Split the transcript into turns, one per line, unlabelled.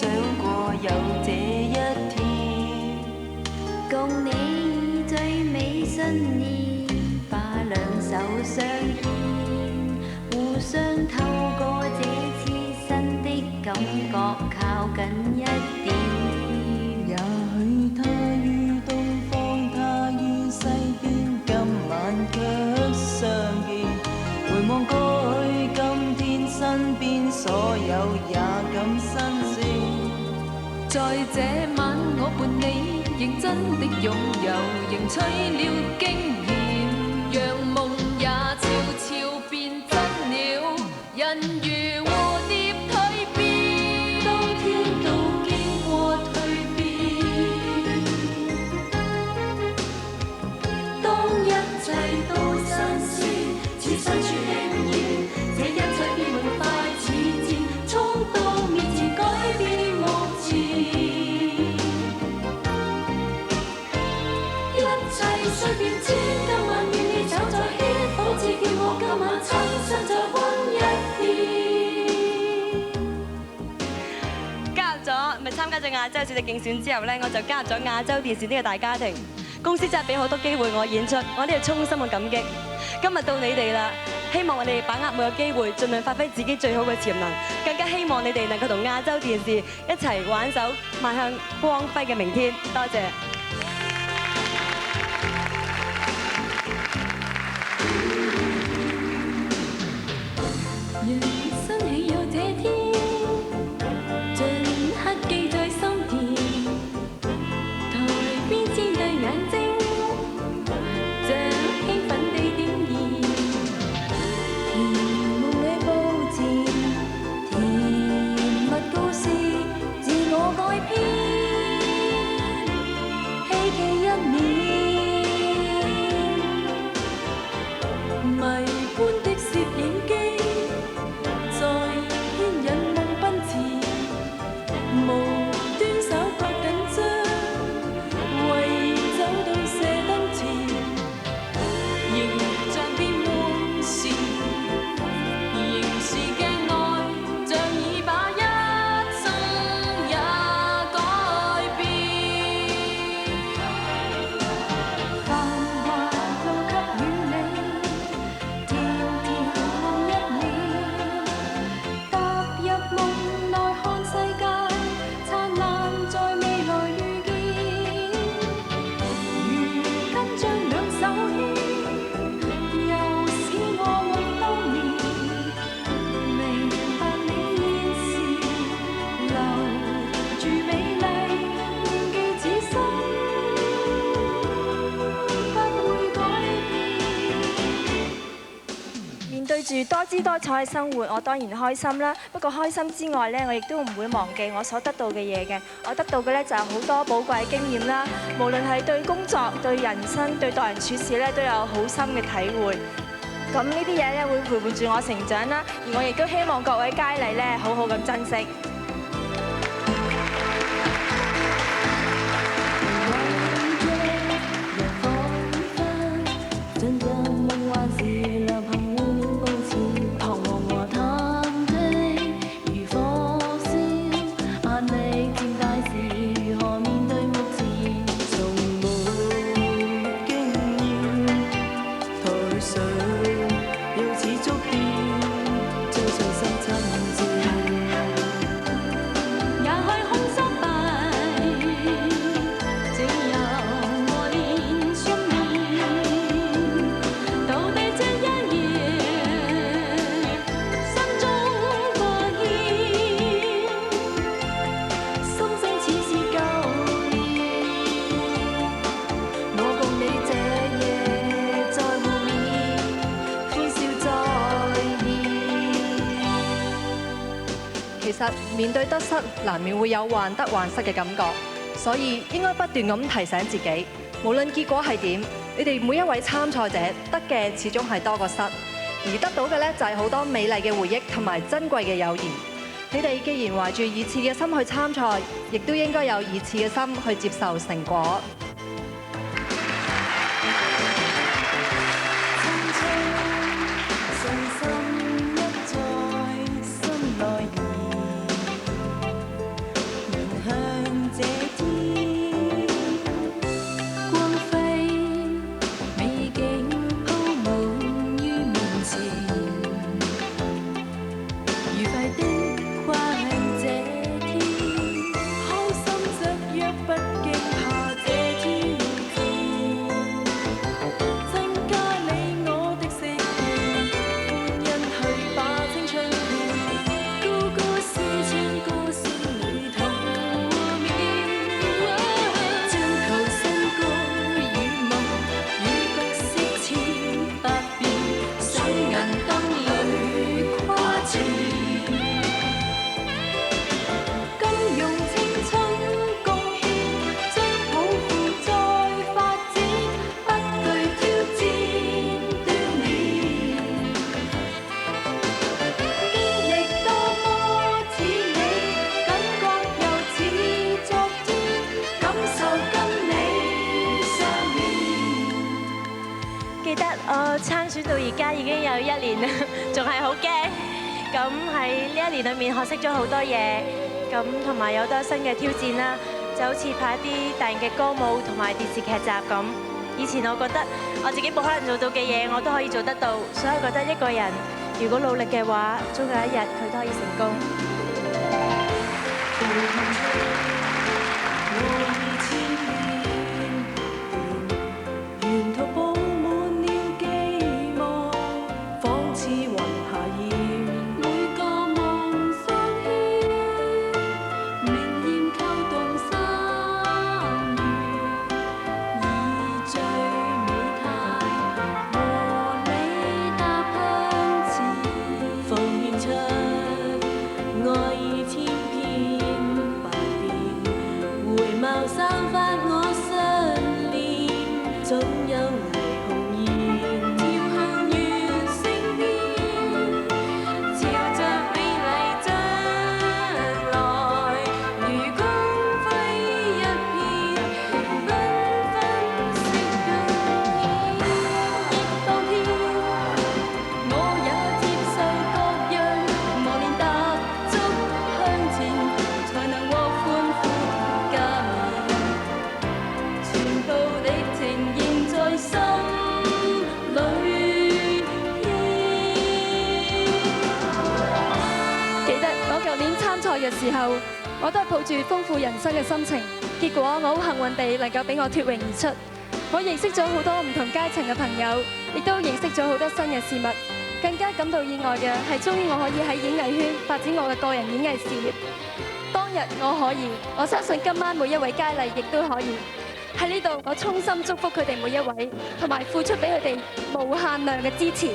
想過有這一天，
共你最美信念，把兩手相牽，互相透過這次新的感覺靠近一點。
也許他於東方，他於西邊，今晚卻相見。回望過去，今天身邊所有也感新鮮。在這晚，我伴你認真的擁有，贏取了經驗，讓夢也悄悄變真了。人如蝴蝶蛻變，當天都經過蛻變，當一切都新鮮，似身處輕煙，這一切變幻快似箭，衝到面前改變目前，一切雖變遷，今晚與你走在牽，仿似叫我今晚親身再溫一遍。
參加咗亞洲小食競選之後呢，我就加入咗亞洲電視呢個大家庭。公司真係俾好多機會我演出，我呢度衷心嘅感激。今日到你哋啦，希望我哋把握每個機會，盡量發揮自己最好嘅潛能，更加希望你哋能夠同亞洲電視一齊挽手，邁向光輝嘅明天。多謝。
人生豈有這天，盡刻記在心田。台邊尖對眼睛，像興奮地點燃。甜夢裏佈置，甜蜜故事自我改編，希冀一面，迷般的攝影機。在牽引夢奔馳，無端手腳緊張，為走到射燈前，形象變換時，仍是鏡內，像已把一生也改變。繁華路給予你，甜甜夢一年。踏入夢內看世界，燦爛在未來遇見。如今將兩手牽，又使我夢當年。明白你現時留住美麗，念記此生不會改變。
面對住多姿多彩嘅生活，我當然開心啦。不過開心之外呢，我亦都唔會忘記我所得到嘅嘢嘅。我得到嘅呢，就係好多寶貴經驗啦。無論係對工作、對人生、對待人處事呢，都有好深嘅體會。咁呢啲嘢呢，會陪伴住我成長啦。而我亦都希望各位佳麗呢，好好咁珍惜。
進入夢幻時，流行互勉步前，彷徨和忐忑如火燒，壓力漸大時，如何面對目前？從沒經驗，台上又似觸電，將信心親自。也許空失敗，只有我練訓練。到底這一夜，心中發現，心聲似是舊年。我共你這夜再會面，歡笑再現。
其實面對得失，難免會有患得患失嘅感覺，所以應該不斷咁提醒自己，無論結果係點，你哋每一位參賽者得嘅始終係多過失，而得到嘅呢，就係好多美麗嘅回憶同埋珍貴嘅友誼。你哋既然懷住熱切嘅心去參賽，亦都應該有熱切嘅心去接受成果。
信心一在心內燃，
我參選到而家已經有1年啦，仲係好驚。咁喺呢1年裏面學識咗好多嘢，咁同埋有多新嘅挑戰啦，就好似拍一啲大型嘅歌舞同埋電視劇集咁。以前我覺得我自己冇可能做到嘅嘢，我都可以做得到，所以我覺得一個人如果努力嘅話，終有一日佢都可以成功。
沿途佈滿了寄望，仿似雲霞染每個夢想牽，明豔扣動心弦，以最美態和你踏向前，奉獻出愛意千篇百變，回眸散發我信念，總有霓虹燃，跳向月星邊，朝着美麗將來，如光輝一片，繽紛色更顯。當天，我也接受各樣磨練，踏足向前，才能獲寬闊加冕。全部的情仍在心裏。
記得我舊年參賽嘅時候，我都係抱住豐富人生嘅心情，結果我好幸運地能夠俾我脫穎而出。我認識咗好多唔同階層嘅朋友，亦都認識咗好多新嘅事物。更加感到意外嘅係，終於我可以喺演藝圈發展我嘅個人演藝事業。當日我可以，我相信今晚每一位佳麗亦都可以。喺呢度，我衷心祝福佢哋每一位，同埋付出俾佢哋無限量嘅支持。